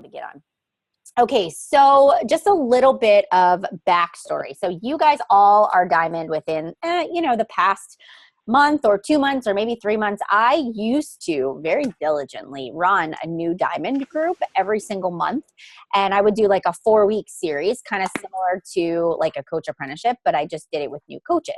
to get on. Okay, so just a little bit of backstory. So you guys all are diamond within, the past month or 2 months or maybe 3 months. I used to very diligently run a new diamond group every single month. And I would do like a 4-week series, kind of similar to like a coach apprenticeship, but I just did it with new coaches.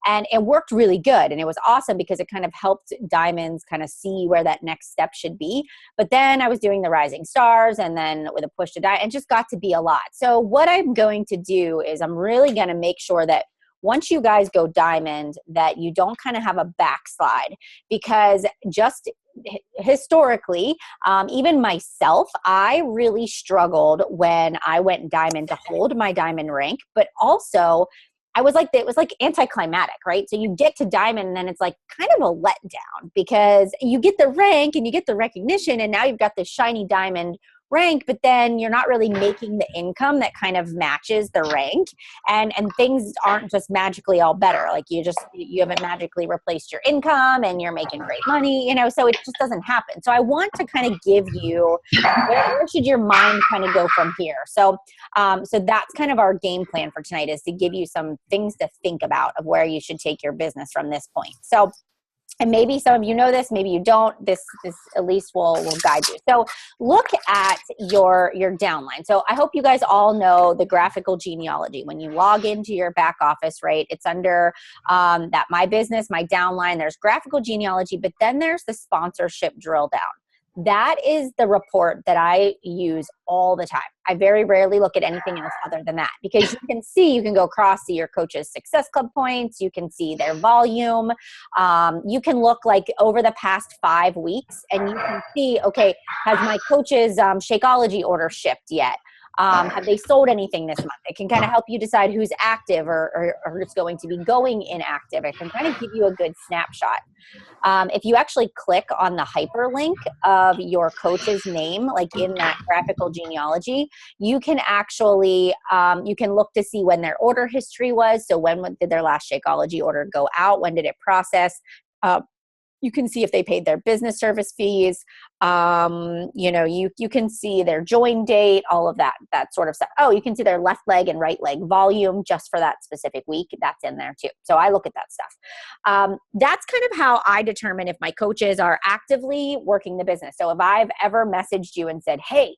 And it worked really good. And it was awesome because it kind of helped diamonds kind of see where that next step should be. But then I was doing the rising stars and then with a push to diamond, it just got to be a lot. So what I'm going to do is I'm really going to make sure that once you guys go diamond, that you don't kind of have a backslide, because just historically, even myself, I really struggled when I went diamond to hold my diamond rank, but also I was like, it was like anticlimactic, right? So you get to diamond and then it's like kind of a letdown because you get the rank and you get the recognition and now you've got this shiny diamond rank, but then you're not really making the income that kind of matches the rank, and things aren't just magically all better. Like you haven't magically replaced your income and you're making great money, so it just doesn't happen. So I want to kind of give you where should your mind kind of go from here. So that's kind of our game plan for tonight, is to give you some things to think about of where you should take your business from this point. So, and maybe some of you know this, maybe you don't. This at least will guide you. So look at your downline. So I hope you guys all know the graphical genealogy. When you log into your back office, right, it's under that My Business, My Downline. There's graphical genealogy, but then there's the sponsorship drill down. That is the report that I use all the time. I very rarely look at anything else other than that, because you can go across, see your coach's Success Club points. You can see their volume. You can look like over the past 5 weeks and you can see, okay, has my coach's Shakeology order shipped yet? Have they sold anything this month? It can kind of help you decide who's active or who's going to be going inactive. It can kind of give you a good snapshot. If you actually click on the hyperlink of your coach's name, like in that graphical genealogy, you can actually, you can look to see when their order history was. So when did their last Shakeology order go out? When did it process? You can see if they paid their business service fees. You can see their join date, all of that sort of stuff. Oh, you can see their left leg and right leg volume just for that specific week. That's in there too. So I look at that stuff. That's kind of how I determine if my coaches are actively working the business. So if I've ever messaged you and said, hey,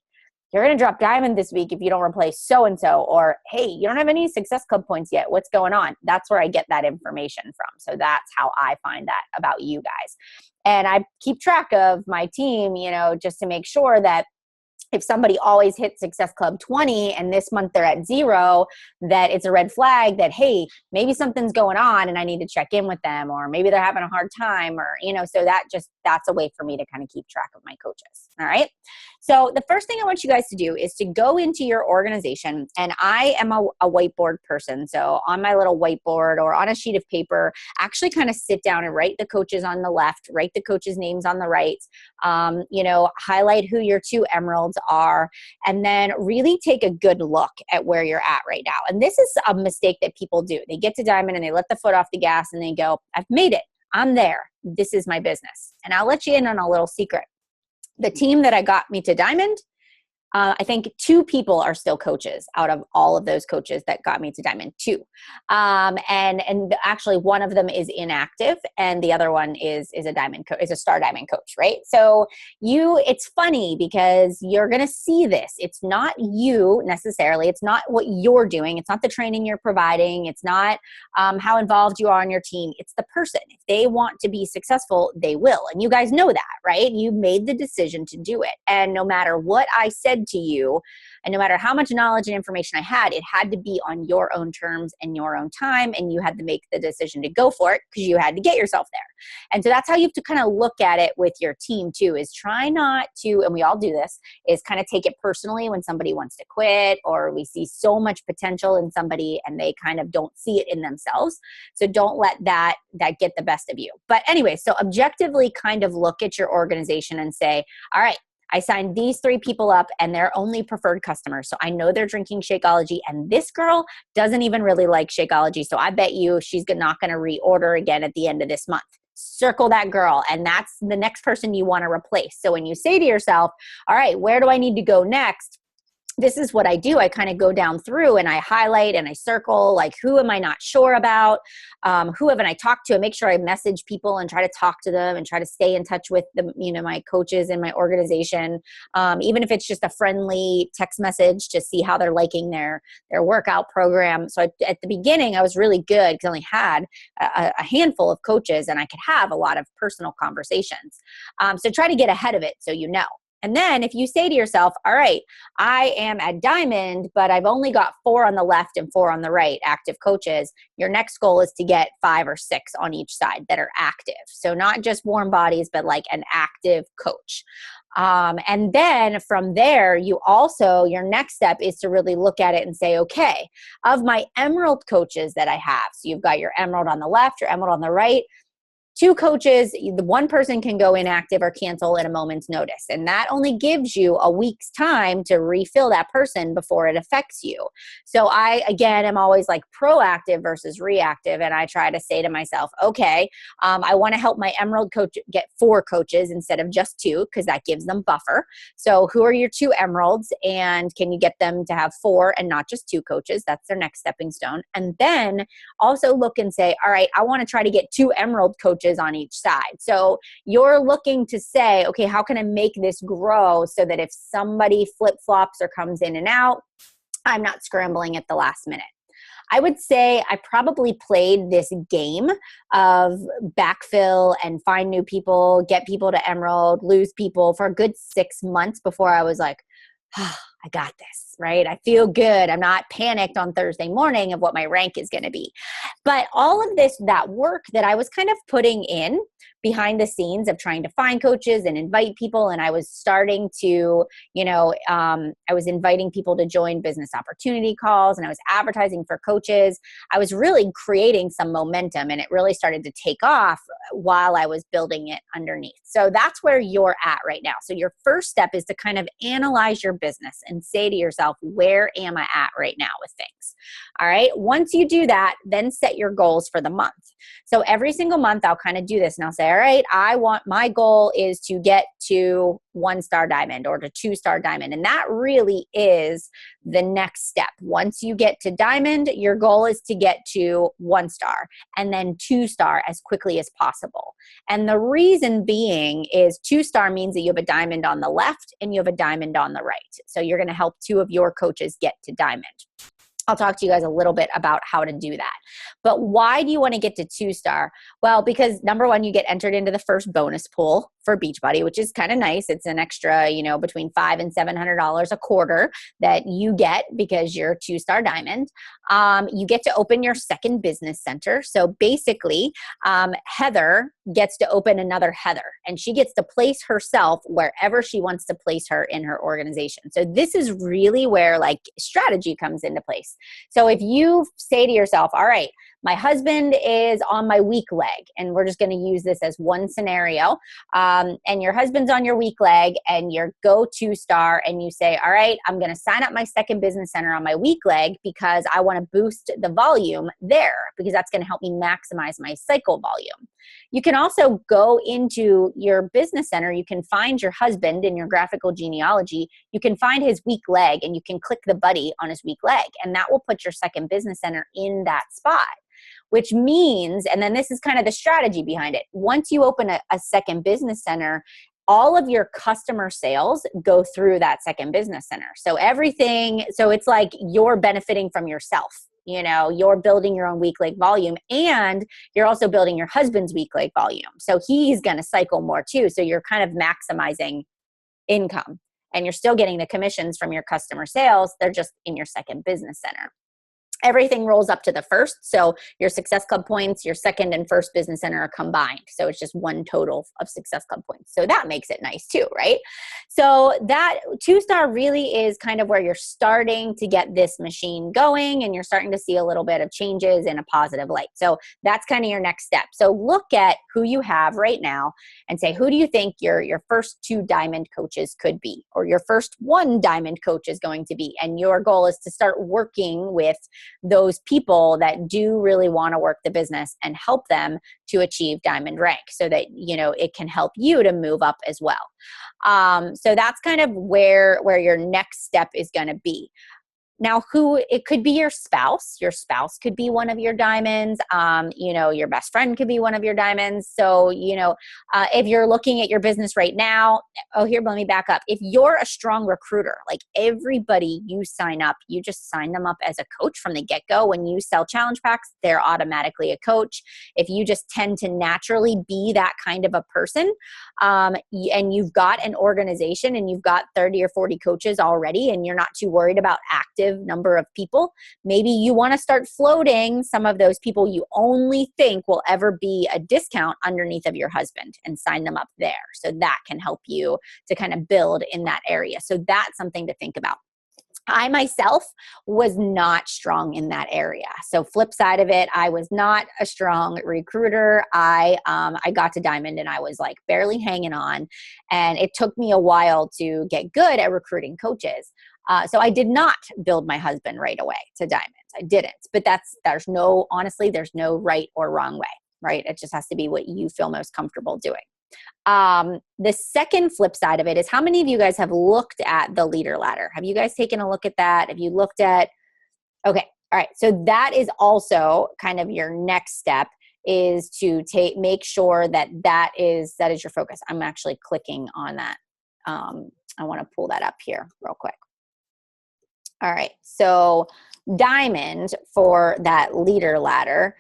you're going to drop diamond this week if you don't replace so-and-so, or, hey, you don't have any Success Club points yet. What's going on? That's where I get that information from. So that's how I find that about you guys. And I keep track of my team, just to make sure that if somebody always hits Success Club 20 and this month they're at 0, that it's a red flag that, hey, maybe something's going on and I need to check in with them, or maybe they're having a hard time, or, so that's a way for me to kind of keep track of my coaches. All right. So the first thing I want you guys to do is to go into your organization, and I am a whiteboard person. So on my little whiteboard or on a sheet of paper, actually kind of sit down and write the coaches on the left, write the coaches' names on the right, highlight who your 2 emeralds are, and then really take a good look at where you're at right now. And this is a mistake that people do. They get to diamond and they let the foot off the gas and they go, I've made it. I'm there. This is my business. And I'll let you in on a little secret. The team that I got me to diamond, I think 2 people are still coaches out of all of those coaches that got me to diamond. 2. And actually one of them is inactive and the other one is a diamond coach, is a star diamond coach, right? So it's funny because you're going to see this. It's not you necessarily. It's not what you're doing. It's not the training you're providing. It's not how involved you are on your team. It's the person. If they want to be successful, they will. And you guys know that, right? You made the decision to do it. And no matter what I said to you, and no matter how much knowledge and information I had, it had to be on your own terms and your own time, and you had to make the decision to go for it because you had to get yourself there. And so that's how you have to kind of look at it with your team too, is try not to, and we all do this, is kind of take it personally when somebody wants to quit, or we see so much potential in somebody and they kind of don't see it in themselves. So don't let that get the best of you. But anyway, so objectively kind of look at your organization and say, all right, I signed these 3 people up and they're only preferred customers. So I know they're drinking Shakeology, and this girl doesn't even really like Shakeology. So I bet you she's not going to reorder again at the end of this month. circle that girl. And that's the next person you want to replace. So when you say to yourself, all right, where do I need to go next? This is what I do. I kind of go down through and I highlight and I circle, like, who am I not sure about? Who haven't I talked to? I make sure I message people and try to talk to them and try to stay in touch with the, my coaches in my organization. Even if it's just a friendly text message to see how they're liking their workout program. So at the beginning, I was really good because I only had a handful of coaches and I could have a lot of personal conversations. So try to get ahead of it so you know. And then if you say to yourself, all right, I am at Diamond, but I've only got 4 on the left and 4 on the right active coaches, your next goal is to get 5 or 6 on each side that are active. So not just warm bodies, but like an active coach. And then from there, your next step is to really look at it and say, okay, of my Emerald coaches that I have, so you've got your Emerald on the left, your Emerald on the right, 2 coaches, the one person can go inactive or cancel at a moment's notice. And that only gives you a week's time to refill that person before it affects you. So I, again, am always like proactive versus reactive. And I try to say to myself, okay, I want to help my Emerald coach get 4 coaches instead of just 2, because that gives them buffer. So who are your 2 Emeralds? And can you get them to have 4 and not just 2 coaches? That's their next stepping stone. And then also look and say, all right, I want to try to get 2 Emerald coaches on each side. So you're looking to say, okay, how can I make this grow so that if somebody flip-flops or comes in and out, I'm not scrambling at the last minute. I would say I probably played this game of backfill and find new people, get people to Emerald, lose people for a good 6 months before I was like, oh, I got this, right? I feel good. I'm not panicked on Thursday morning of what my rank is going to be. But all of that work that I was kind of putting in behind the scenes of trying to find coaches and invite people. And I was starting to, I was inviting people to join business opportunity calls and I was advertising for coaches. I was really creating some momentum and it really started to take off while I was building it underneath. So that's where you're at right now. So your first step is to kind of analyze your business and say to yourself, where am I at right now with things? All right. Once you do that, then set your goals for the month. So every single month I'll kind of do this and I'll say, all right, my goal is to get to 1-star diamond or to 2-star diamond. And that really is the next step. Once you get to diamond, your goal is to get to 1-star and then 2-star as quickly as possible. And the reason being is 2-star means that you have a diamond on the left and you have a diamond on the right. So you're going to help 2 of your coaches get to diamond. I'll talk to you guys a little bit about how to do that. But why do you want to get to 2-star? Well, because number one, you get entered into the first bonus pool for Beachbody, which is kind of nice. It's an extra, between $500 and $700 a quarter that you get because you're 2-star diamond. You get to open your second business center. So basically, Heather gets to open another Heather, and she gets to place herself wherever she wants to place her in her organization. So this is really where strategy comes into place. So if you say to yourself, all right, my husband is on my weak leg, and we're just going to use this as one scenario. And your husband's on your weak leg and you're go 2-star and you say, all right, I'm going to sign up my second business center on my weak leg because I want to boost the volume there because that's going to help me maximize my cycle volume. You can also go into your business center. You can find your husband in your graphical genealogy. You can find his weak leg and you can click the buddy on his weak leg, and that will put your second business center in that spot. Which means, and then this is kind of the strategy behind it, once you open a second business center, all of your customer sales go through that second business center. So it's like you're benefiting from yourself. You're building your own weak leg volume and you're also building your husband's weak leg volume. So he's going to cycle more too. So you're kind of maximizing income and you're still getting the commissions from your customer sales. They're just in your second business center. Everything rolls up to the first. So your Success Club points, your second and first business center are combined. So it's just one total of Success Club points. So that makes it nice too, right? So that 2-star really is kind of where you're starting to get this machine going and you're starting to see a little bit of changes in a positive light. So that's kind of your next step. So look at who you have right now and say, who do you think your first 2 diamond coaches could be, or your first 1 diamond coach is going to be? And your goal is to start working with those people that do really want to work the business and help them to achieve diamond rank so that, you know, it can help you to move up as well. So that's kind of where your next step is going to be. Now, it could be your spouse. Your spouse could be one of your diamonds. You know, your best friend could be one of your diamonds. So, you know, if you're looking at your business right now, let me back up. If you're a strong recruiter, like everybody you sign up, you just sign them up as a coach from the get-go. When you sell challenge packs, they're automatically a coach. If you just tend to naturally be that kind of a person, and you've got an organization and you've got 30 or 40 coaches already, and you're not too worried about active number of people, maybe you want to start floating some of those people you only think will ever be a discount underneath of your husband and sign them up there. So that can help you to kind of build in that area. So that's something to think about. I myself was not strong in that area. So flip side of it, I was not a strong recruiter. I got to diamond and I was like barely hanging on. And it took me a while to get good at recruiting coaches. So I did not build my husband right away to diamond. I didn't. But there's no right or wrong way, right? It just has to be what you feel most comfortable doing. The second flip side of it is, how many of you guys have looked at the leader ladder? Have you guys taken a look at that? Have you looked at, okay. All right. So that is also kind of your next step, is to make sure that is your focus. I'm actually clicking on that. I want to pull that up here real quick. All right. So diamond for that leader ladder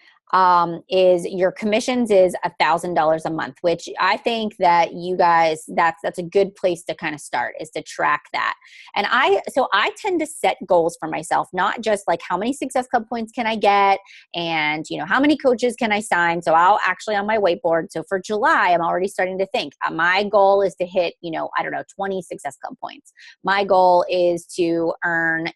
is your commissions is $1,000 a month, which I think that you guys, that's a good place to kind of start, is to track that. And I tend to set goals for myself, not just like how many Success Club points can I get and, you know, how many coaches can I sign? So I'll actually on my whiteboard. So for July, I'm already starting to think my goal is to hit, 20 Success Club points. My goal is to earn,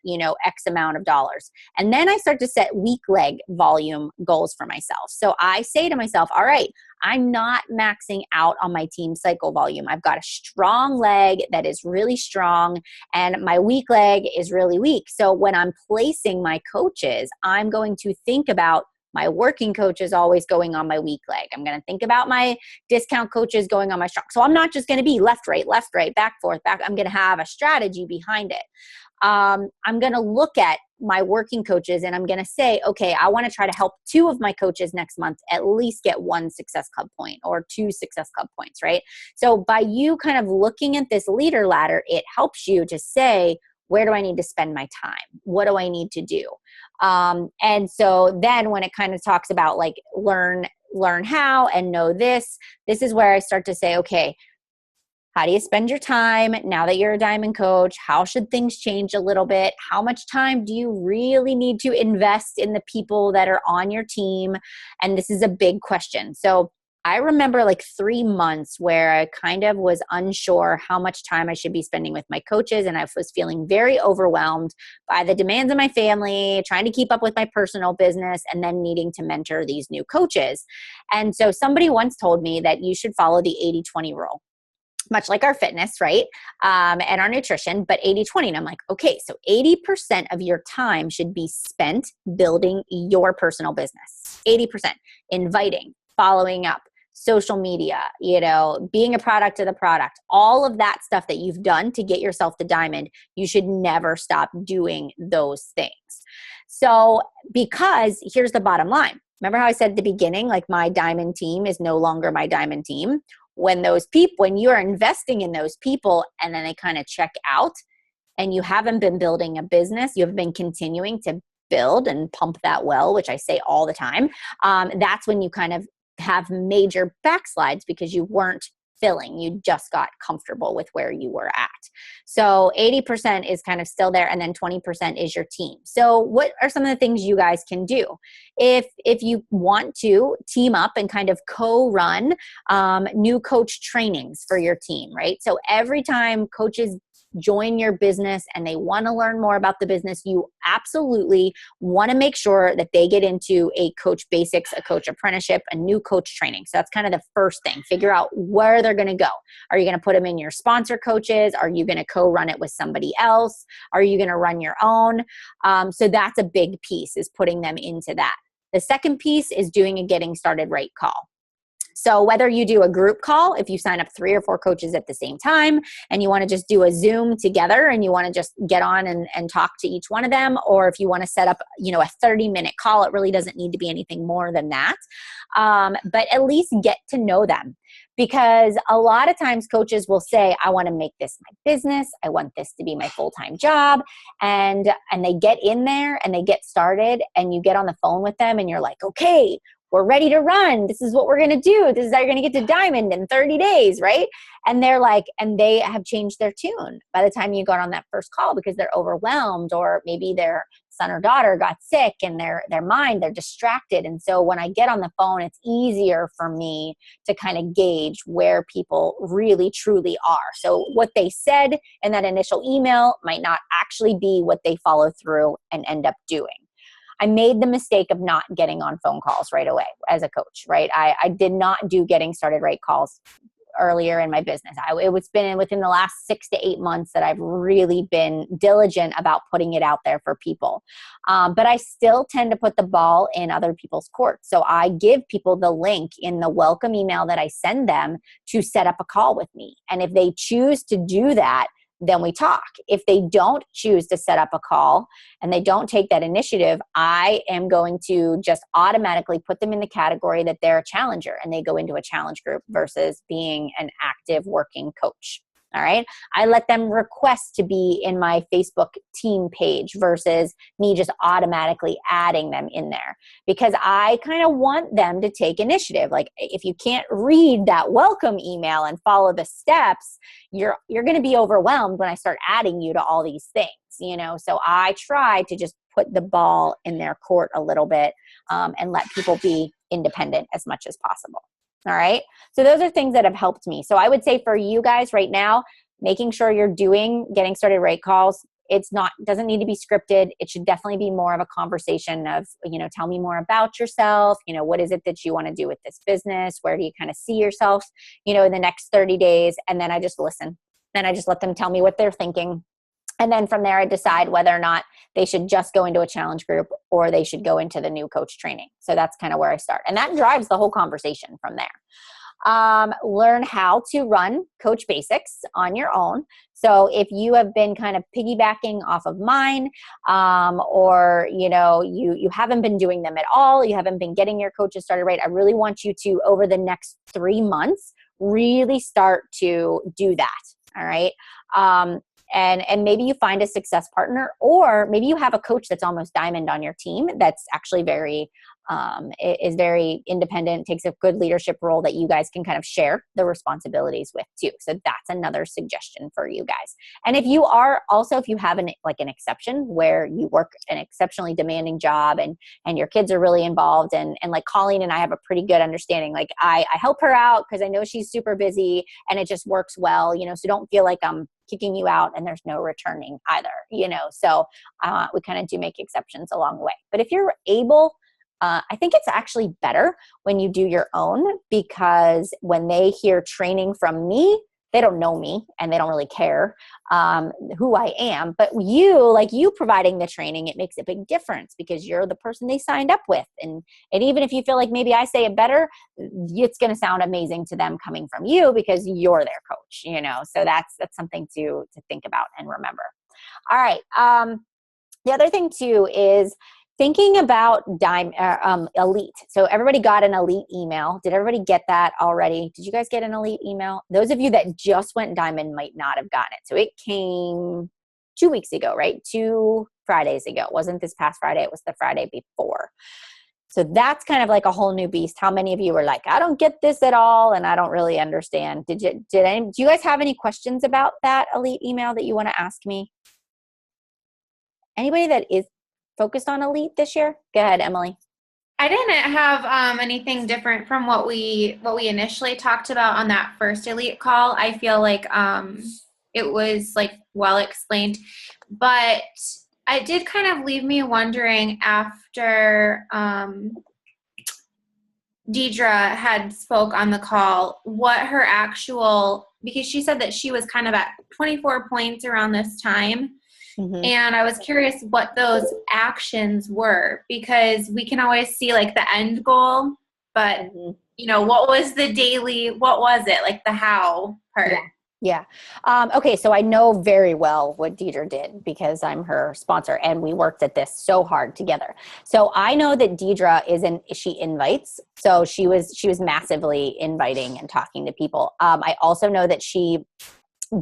X amount of dollars. And then I start to set week leg volume goals for myself. So I say to myself, all right, I'm not maxing out on my team cycle volume. I've got a strong leg that is really strong and my weak leg is really weak. So when I'm placing my coaches, I'm going to think about my working coaches always going on my weak leg. I'm going to think about my discount coaches going on my strong. So I'm not just going to be left, right, back, forth, back. I'm going to have a strategy behind it. I'm going to look at my working coaches and I'm going to say, okay, I want to try to help 2 of my coaches next month at least get 1 Success Club point or 2 Success Club points, right? So by you kind of looking at this leader ladder, it helps you to say, where do I need to spend my time? What do I need to do? And so then when it kind of talks about like learn how and know this is where I start to say, okay, how do you spend your time now that you're a diamond coach? How should things change a little bit? How much time do you really need to invest in the people that are on your team? And this is a big question. So I remember like 3 months where I kind of was unsure how much time I should be spending with my coaches. And I was feeling very overwhelmed by the demands of my family, trying to keep up with my personal business, and then needing to mentor these new coaches. And so somebody once told me that you should follow the 80-20 rule. Much like our fitness, right? And our nutrition, but 80-20. And I'm like, okay, so 80% of your time should be spent building your personal business. 80%. Inviting, following up, social media, being a product of the product, all of that stuff that you've done to get yourself to diamond, you should never stop doing those things. So, because here's the bottom line. Remember how I said at the beginning, like my diamond team is no longer my diamond team? When you are investing in those people and then they kind of check out and you haven't been building a business, you have been continuing to build and pump that well, which I say all the time, that's when you kind of have major backslides because you weren't filling. You just got comfortable with where you were at. So 80% is kind of still there, and then 20% is your team. So what are some of the things you guys can do? If you want to team up and kind of co-run new coach trainings for your team, right? So every time coaches join your business and they want to learn more about the business, you absolutely want to make sure that they get into a coach basics, a coach apprenticeship, a new coach training. So that's kind of the first thing. Figure out where they're going to go. Are you going to put them in your sponsor coaches? Are you going to co-run it with somebody else? Are you going to run your own? So that's a big piece, is putting them into that. The second piece is doing a getting started right call. So whether you do a group call, if you sign up 3 or 4 coaches at the same time and you want to just do a Zoom together and you want to just get on and talk to each one of them, or if you want to set up, a 30-minute call, it really doesn't need to be anything more than that. But at least get to know them. Because a lot of times coaches will say, I want to make this my business. I want this to be my full-time job. And they get in there and they get started and you get on the phone with them and you're like, okay, we're ready to run. This is what we're going to do. This is how you're going to get to diamond in 30 days, right? And they're like, and they have changed their tune by the time you got on that first call because they're overwhelmed, or maybe their son or daughter got sick and their mind, they're distracted. And so when I get on the phone, it's easier for me to kind of gauge where people really truly are. So what they said in that initial email might not actually be what they follow through and end up doing. I made the mistake of not getting on phone calls right away as a coach, right? I did not do getting started right calls earlier in my business. It's been within the last 6 to 8 months that I've really been diligent about putting it out there for people. But I still tend to put the ball in other people's court. So I give people the link in the welcome email that I send them to set up a call with me. And if they choose to do that, then we talk. If they don't choose to set up a call and they don't take that initiative, I am going to just automatically put them in the category that they're a challenger and they go into a challenge group versus being an active working coach. All right. I let them request to be in my Facebook team page versus me just automatically adding them in there, because I kind of want them to take initiative. Like if you can't read that welcome email and follow the steps, you're going to be overwhelmed when I start adding you to all these things, So I try to just put the ball in their court a little bit and let people be independent as much as possible. All right. So those are things that have helped me. So I would say for you guys right now, making sure you're doing getting started right calls. Doesn't need to be scripted. It should definitely be more of a conversation of, tell me more about yourself. What is it that you want to do with this business? Where do you kind of see yourself, in the next 30 days? And then I just listen. Then I just let them tell me what they're thinking. And then from there, I decide whether or not they should just go into a challenge group or they should go into the new coach training. So that's kind of where I start. And that drives the whole conversation from there. Learn how to run Coach Basics on your own. So if you have been kind of piggybacking off of mine, or, you haven't been doing them at all, you haven't been getting your coaches started right, I really want you to, over the next 3 months, really start to do that. All right. And maybe you find a success partner, or maybe you have a coach that's almost diamond on your team that's actually is very independent, takes a good leadership role that you guys can kind of share the responsibilities with too. So that's another suggestion for you guys. And if you have an exception where you work an exceptionally demanding job and your kids are really involved, and like Colleen and I have a pretty good understanding, like I help her out because I know she's super busy and it just works well, so don't feel like I'm kicking you out and there's no returning either, so we kind of do make exceptions along the way. But if you're able, I think it's actually better when you do your own, because when they hear training from me, they don't know me and they don't really care who I am. But you providing the training, it makes a big difference because you're the person they signed up with. And even if you feel like maybe I say it better, it's going to sound amazing to them coming from you because you're their coach, So that's something to think about and remember. All right. The other thing too is thinking about Elite. So everybody got an Elite email. Did everybody get that already? Did you guys get an Elite email? Those of you that just went diamond might not have gotten it. So it came 2 weeks ago, right? 2 Fridays ago. It wasn't this past Friday. It was the Friday before. So that's kind of like a whole new beast. How many of you were like, I don't get this at all and I don't really understand? Do you guys have any questions about that Elite email that you want to ask me? Anybody that is focused on Elite this year? Go ahead, Emily. I didn't have anything different from what we initially talked about on that first Elite call. I feel like it was like well explained. But it did kind of leave me wondering after Deidre had spoke on the call, what her actual, because she said that she was kind of at 24 points around this time. Mm-hmm. And I was curious what those actions were, because we can always see like the end goal, but Mm-hmm. what was the daily, what was it? Like the how part. Yeah. Yeah. Okay. So I know very well what Deidre did because I'm her sponsor and we worked at this so hard together. So I know that Deidre she invites. So she was massively inviting and talking to people. I also know that she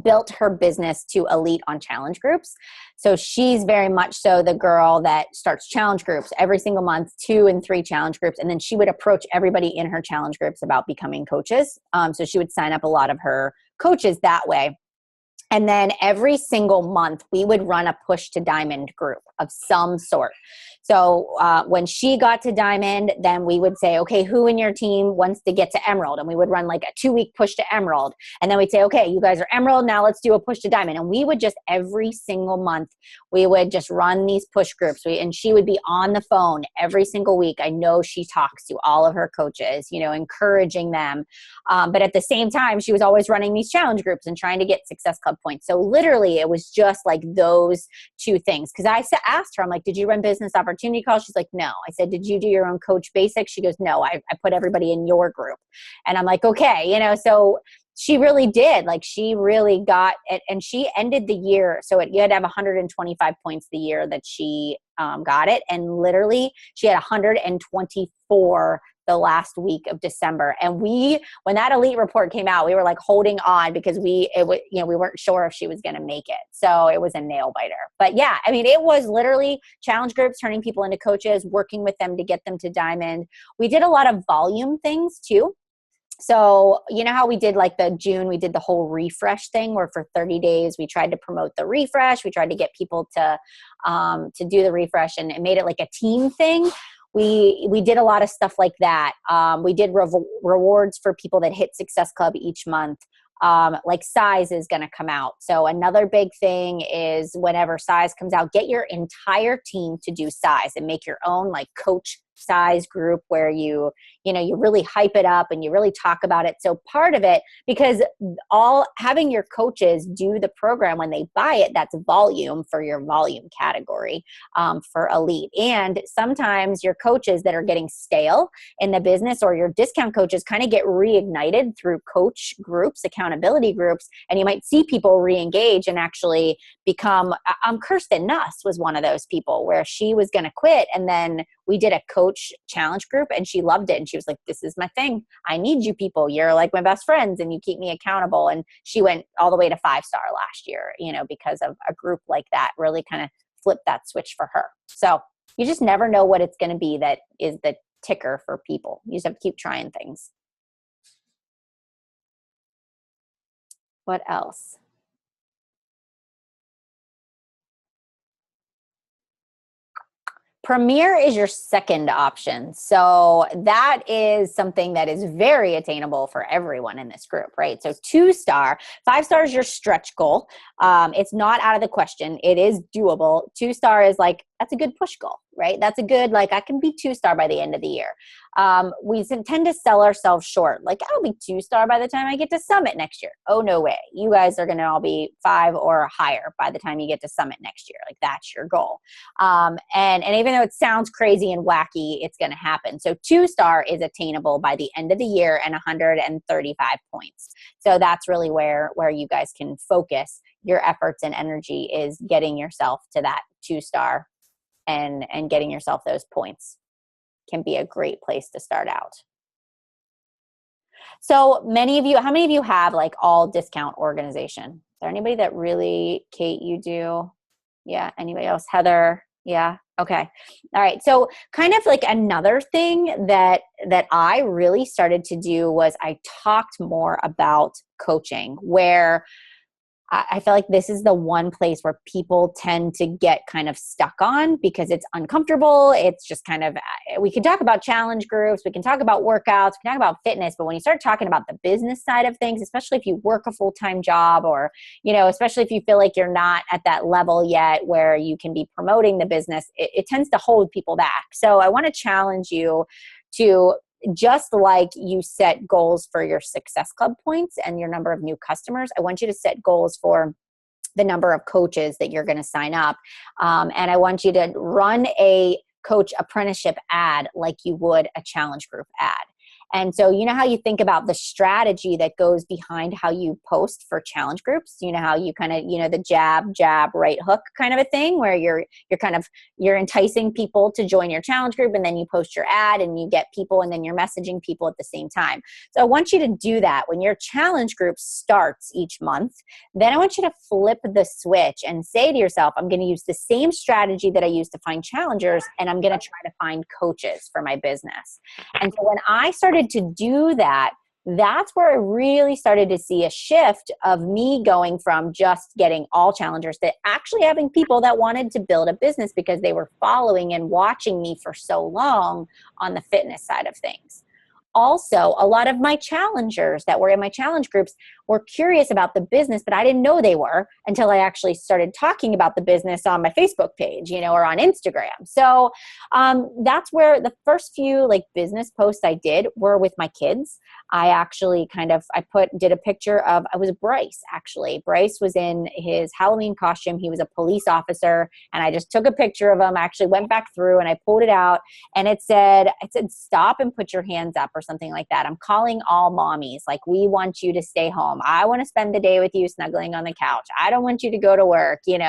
built her business to elite on challenge groups. So she's very much so the girl that starts challenge groups every single month, 2 and 3 challenge groups. And then she would approach everybody in her challenge groups about becoming coaches. So she would sign up a lot of her coaches that way. And then every single month, we would run a push to diamond group of some sort. So when she got to diamond, then we would say, okay, who in your team wants to get to emerald? And we would run like a 2-week push to emerald. And then we'd say, okay, you guys are emerald. Now let's do a push to diamond. And we would just every single month, we would just run these push groups. And she would be on the phone every single week. I know she talks to all of her coaches, encouraging them. But at the same time, she was always running these challenge groups and trying to get Success Club points. So literally it was just like those 2 things. Because I asked her, I'm like, did you run business opportunity calls? She's like, no. I said, did you do your own coach basics? She goes, no, I put everybody in your group. And I'm like, okay, so she really did. Like she really got it. And she ended the year. So you had to have 125 points the year that she got it. And literally she had 124 the last week of December. And when that elite report came out, we were like holding on because we weren't sure if she was going to make it. So it was a nail biter. But yeah, I mean, it was literally challenge groups, turning people into coaches, working with them to get them to diamond. We did a lot of volume things too. So you know how we did like we did the whole refresh thing where for 30 days we tried to promote the refresh. We tried to get people to do the refresh, and it made it like a team thing. We did a lot of stuff like that. We did rewards for people that hit Success Club each month. Like size is going to come out. So another big thing is whenever size comes out, get your entire team to do size and make your own like coach size group where you really hype it up and you really talk about it. So part of it, because having your coaches do the program when they buy it, that's volume for your volume category for elite. And sometimes your coaches that are getting stale in the business or your discount coaches kind of get reignited through coach groups, accountability groups, and you might see people re-engage and actually become, Kirsten Nuss was one of those people where she was going to quit, and then we did a coach challenge group and she loved it. And she was like, this is my thing. I need you people. You're like my best friends and you keep me accountable. And she went all the way to 5-star last year, because of a group like that really kind of flipped that switch for her. So you just never know what it's going to be that is the ticker for people. You just have to keep trying things. What else? Premier is your second option. So that is something that is very attainable for everyone in this group, right? So 2-star, 5-star is your stretch goal. It's not out of the question. It is doable. 2-star is like, that's a good push goal, right? That's a good, like, I can be 2-star by the end of the year. We tend to sell ourselves short. Like, I'll be 2-star by the time I get to Summit next year. Oh, no way. You guys are going to all be 5 or higher by the time you get to Summit next year. Like, that's your goal. And even though it sounds crazy and wacky, it's going to happen. So 2-star is attainable by the end of the year and 135 points. So that's really where you guys can focus your efforts and energy, is getting yourself to that 2-star and getting yourself those points can be a great place to start out. So how many of you have like all discount organization? Is there anybody that really, Kate, you do? Yeah. Anybody else? Heather? Yeah. Okay. All right. So kind of like another thing that I really started to do was I talked more about coaching, where I feel like this is the one place where people tend to get kind of stuck on because it's uncomfortable. It's just kind of, we can talk about challenge groups, we can talk about workouts, we can talk about fitness, but when you start talking about the business side of things, especially if you work a full-time job or, especially if you feel like you're not at that level yet where you can be promoting the business, it tends to hold people back. So I want to challenge you to, just like you set goals for your Success Club points and your number of new customers, I want you to set goals for the number of coaches that you're going to sign up. And I want you to run a coach apprenticeship ad like you would a challenge group ad. And so you know how you think about the strategy that goes behind how you post for challenge groups? You know how you kind of, the jab, right hook kind of a thing where you're enticing people to join your challenge group and then you post your ad and you get people and then you're messaging people at the same time. So I want you to do that when your challenge group starts each month. Then I want you to flip the switch and say to yourself, I'm going to use the same strategy that I use to find challengers and I'm going to try to find coaches for my business. And so when I started to do that, that's where I really started to see a shift of me going from just getting all challengers to actually having people that wanted to build a business because they were following and watching me for so long on the fitness side of things. Also, a lot of my challengers that were in my challenge groups were curious about the business, but I didn't know they were until I actually started talking about the business on my Facebook page, or on Instagram. So that's where the first few business posts I did were with my kids. I actually did a picture of, I was Bryce actually. Bryce was in his Halloween costume. He was a police officer and I just took a picture of him. I actually went back through and I pulled it out and it said, stop and put your hands up or something like that. I'm calling all mommies. We want you to stay home. I want to spend the day with you snuggling on the couch. I don't want you to go to work, And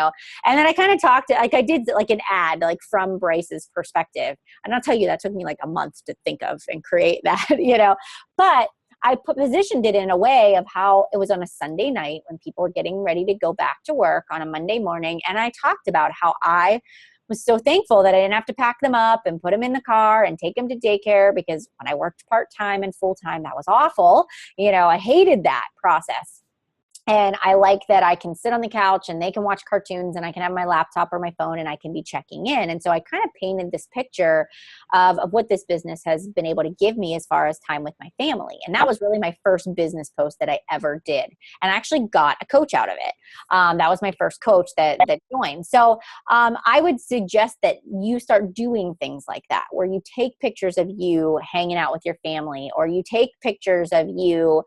then I kind of talked, I did an ad, from Bryce's perspective. And I'll tell you, that took me a month to think of and create that, But I positioned it in a way of how it was on a Sunday night when people were getting ready to go back to work on a Monday morning. And I talked about how I was so thankful that I didn't have to pack them up and put them in the car and take them to daycare because when I worked part-time and full-time, that was awful. I hated that process. And I like that I can sit on the couch and they can watch cartoons and I can have my laptop or my phone and I can be checking in. And so I kind of painted this picture of what this business has been able to give me as far as time with my family. And that was really my first business post that I ever did. And I actually got a coach out of it. That was my first coach that joined. So I would suggest that you start doing things like that, where you take pictures of you hanging out with your family, or you take pictures of you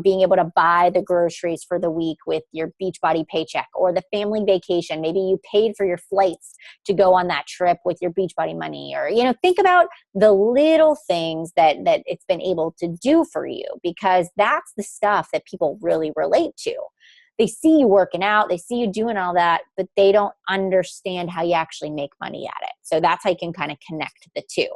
being able to buy the groceries for the week with your Beachbody paycheck, or the family vacation. Maybe you paid for your flights to go on that trip with your Beachbody money, or, think about the little things that it's been able to do for you, because that's the stuff that people really relate to. They see you working out, they see you doing all that, but they don't understand how you actually make money at it. So that's how you can kind of connect the two.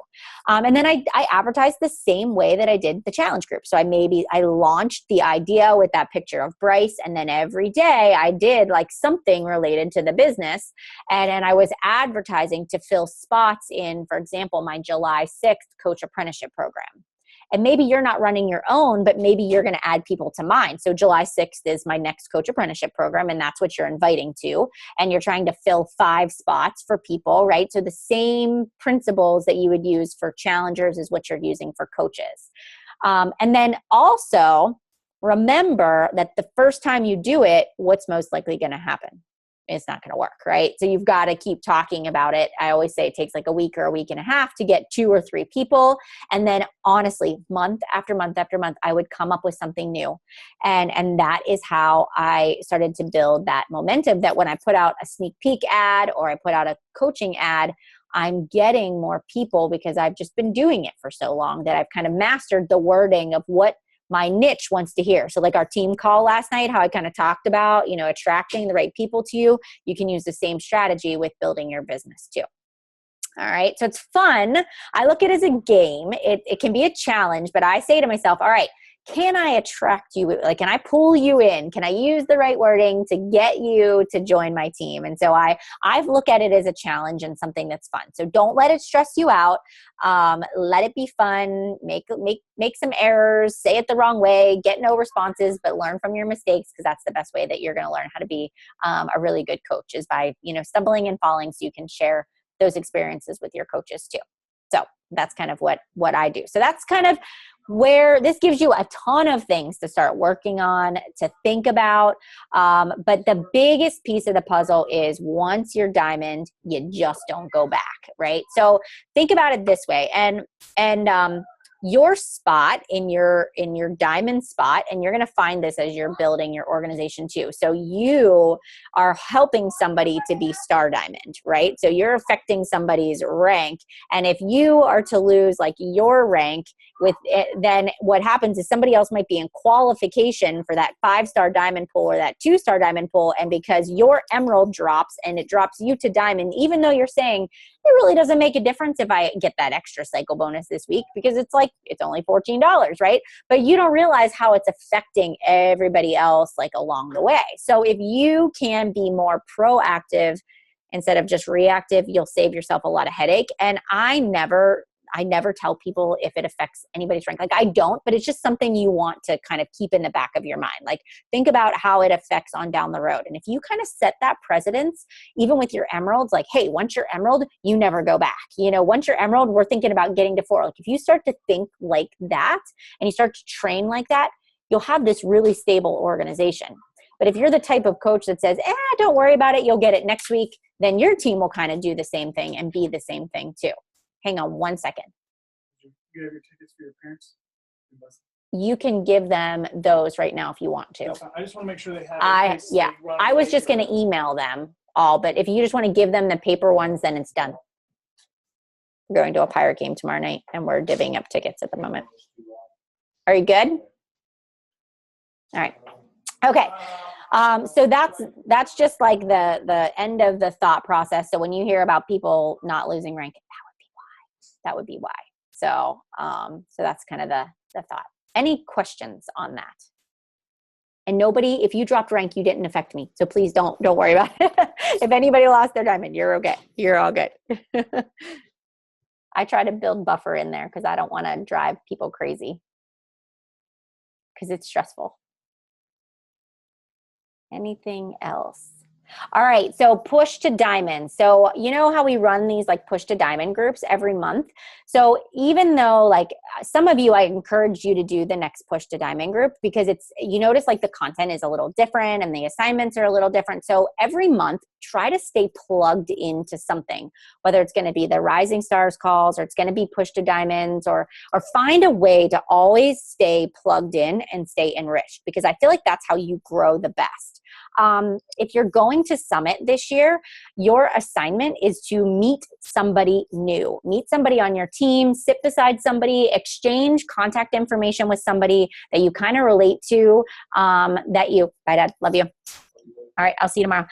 And then I advertised the same way that I did the challenge group. So I launched the idea with that picture of Bryce, and then every day I did something related to the business. And then I was advertising to fill spots in, for example, my July 6th coach apprenticeship program. And maybe you're not running your own, but maybe you're going to add people to mine. So July 6th is my next coach apprenticeship program, and that's what you're inviting to. And you're trying to fill 5 spots for people, right? So the same principles that you would use for challengers is what you're using for coaches. And then also remember that the first time you do it, what's most likely going to happen? It's not going to work, right? So you've got to keep talking about it. I always say it takes a week or a week and a half to get 2 or 3 people. And then honestly, month after month after month, I would come up with something new. And that is how I started to build that momentum, that when I put out a sneak peek ad or I put out a coaching ad, I'm getting more people because I've just been doing it for so long that I've kind of mastered the wording of what my niche wants to hear. So our team call last night, how I kind of talked about, attracting the right people to you, you can use the same strategy with building your business too. All right. So it's fun. I look at it as a game. It can be a challenge, but I say to myself, all right, can I attract you? Like, can I pull you in? Can I use the right wording to get you to join my team? And so I've looked at it as a challenge and something that's fun. So don't let it stress you out. Let it be fun. Make some errors. Say it the wrong way. Get no responses, but learn from your mistakes, because that's the best way that you're going to learn how to be a really good coach, is by, stumbling and falling, so you can share those experiences with your coaches too. So that's kind of what I do. So that's kind of where this gives you a ton of things to start working on, to think about. But the biggest piece of the puzzle is, once you're diamond, you just don't go back, right? So think about it this way, and your spot in your diamond spot, and you're going to find this as you're building your organization too. So you are helping somebody to be star diamond, right? So you're affecting somebody's rank. And if you are to lose like your rank with it, then what happens is somebody else might be in qualification for that 5-star diamond pool or that 2-star diamond pool. And because your emerald drops and it drops you to diamond, even though you're saying, it really doesn't make a difference if I get that extra cycle bonus this week, because it's only $14, right? But you don't realize how it's affecting everybody else like along the way. So if you can be more proactive instead of just reactive, you'll save yourself a lot of headache. And I never tell people if it affects anybody's rank. Like, I don't, but it's just something you want to kind of keep in the back of your mind. Like, think about how it affects on down the road. And if you kind of set that precedence, even with your emeralds, like, hey, once you're emerald, you never go back. Once you're emerald, we're thinking about getting to 4. Like, if you start to think like that and you start to train like that, you'll have this really stable organization. But if you're the type of coach that says, don't worry about it, you'll get it next week, then your team will kind of do the same thing and be the same thing too. Hang on one second. You have your tickets for your parents? You can give them those right now if you want to. I just want to make sure they have it. I was just going to email them all, but if you just want to give them the paper ones, then it's done. We're going to a Pirate game tomorrow night, and we're divvying up tickets at the moment. Are you good? All right. Okay. So that's just like the end of the thought process. So when you hear about people not losing rank, that would be why. So that's kind of the thought. Any questions on that? And nobody, if you dropped rank, you didn't affect me. So please don't worry about it. If anybody lost their diamond, you're okay. You're all good. I try to build buffer in there because I don't want to drive people crazy, because it's stressful. Anything else? All right, so push to diamond. So you know how we run these like push to diamond groups every month? So even though like some of you, I encourage you to do the next push to diamond group, because you notice like the content is a little different and the assignments are a little different. So every month, try to stay plugged into something, whether it's going to be the Rising Stars calls, or it's going to be push to diamonds, or find a way to always stay plugged in and stay enriched, because I feel like that's how you grow the best. If you're going to Summit this year, your assignment is to meet somebody new. Meet somebody on your team, sit beside somebody, exchange contact information with somebody that you kind of relate to, bye Dad, love you. All right, I'll see you tomorrow.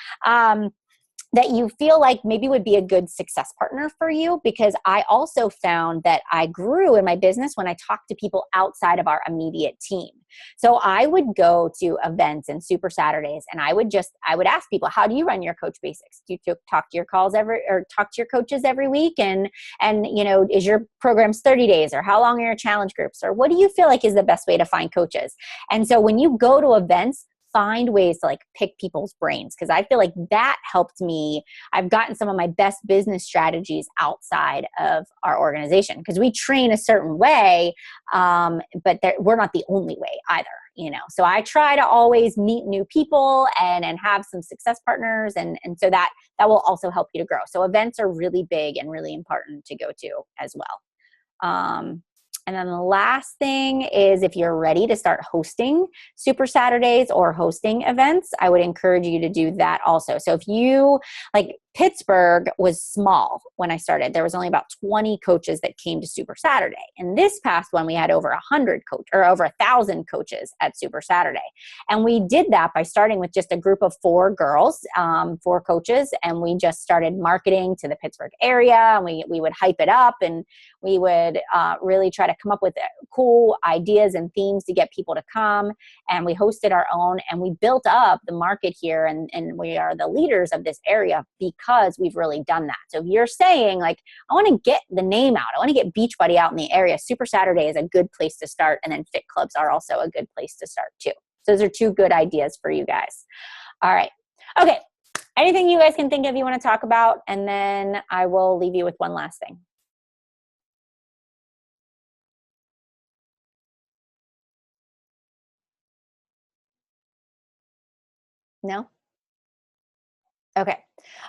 That you feel like maybe would be a good success partner for you, because I also found that I grew in my business when I talked to people outside of our immediate team. So I would go to events and Super Saturdays, and I would ask people, how do you run your coach basics? Do you talk to your talk to your coaches every week? And is your programs 30 days, or how long are your challenge groups, or what do you feel like is the best way to find coaches? And so when you go to events, find ways to like pick people's brains, because I feel like that helped me. I've gotten some of my best business strategies outside of our organization, because we train a certain way, but we're not the only way either, So I try to always meet new people and have some success partners, and so that will also help you to grow. So events are really big and really important to go to as well. And then the last thing is, if you're ready to start hosting Super Saturdays or hosting events, I would encourage you to do that also. So if you Pittsburgh was small when I started. There was only about 20 coaches that came to Super Saturday. And this past one, we had over 1,000 coaches at Super Saturday. And we did that by starting with just a group of 4 girls, 4 coaches, and we just started marketing to the Pittsburgh area. And we would hype it up, and we would really try to come up with cool ideas and themes to get people to come. And we hosted our own, and we built up the market here, and we are the leaders of this area because we've really done that. So if you're saying, like, I want to get the name out, I want to get Beachbody out in the area, Super Saturday is a good place to start, and then fit clubs are also a good place to start too. So those are 2 good ideas for you guys. All right. Okay. Anything you guys can think of you want to talk about, and then I will leave you with one last thing. No? Okay.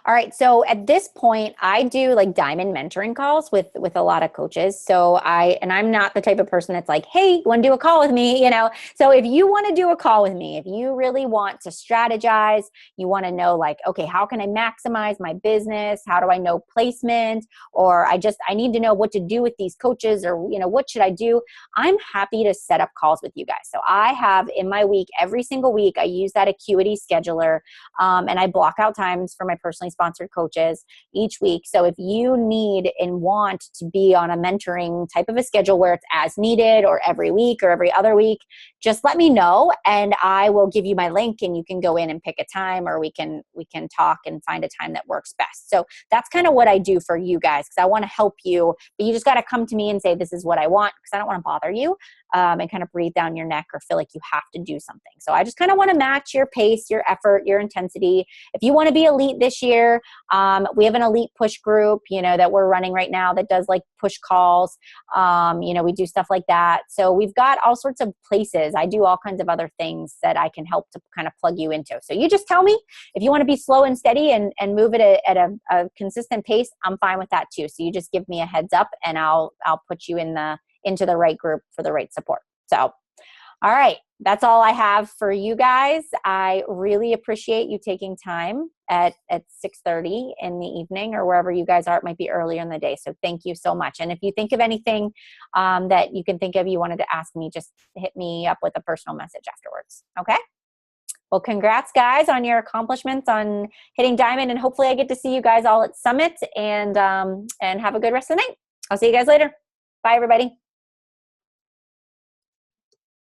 All right. So at this point, I do like diamond mentoring calls with a lot of coaches. So I'm not the type of person that's like, hey, you want to do a call with me? You know, so if you want to do a call with me, if you really want to strategize, you want to know like, okay, how can I maximize my business? How do I know placement? Or I need to know what to do with these coaches, or, you know, what should I do? I'm happy to set up calls with you guys. So I have in my week, every single week, I use that Acuity scheduler, and I block out times for my personally sponsored coaches each week. So if you need and want to be on a mentoring type of a schedule where it's as needed, or every week or every other week, just let me know, and I will give you my link, and you can go in and pick a time, or we can talk and find a time that works best. So that's kind of what I do for you guys, because I want to help you, but you just got to come to me and say, this is what I want, because I don't want to bother you and kind of breathe down your neck or feel like you have to do something. So I just kind of want to match your pace, your effort, your intensity. If you want to be elite this year, we have an elite push group, you know, that we're running right now that does like push calls. You know, we do stuff like that. So we've got all sorts of places. I do all kinds of other things that I can help to kind of plug you into. So you just tell me if you want to be slow and steady and move it at a consistent pace. I'm fine with that too. So you just give me a heads up, and I'll put you into the right group for the right support. So, all right. That's all I have for you guys. I really appreciate you taking time at 6:30 in the evening, or wherever you guys are. It might be earlier in the day. So thank you so much. And if you think of anything that you can think of you wanted to ask me, just hit me up with a personal message afterwards. Okay? Well, congrats, guys, on your accomplishments on hitting diamond. And hopefully I get to see you guys all at Summit, and have a good rest of the night. I'll see you guys later. Bye, everybody.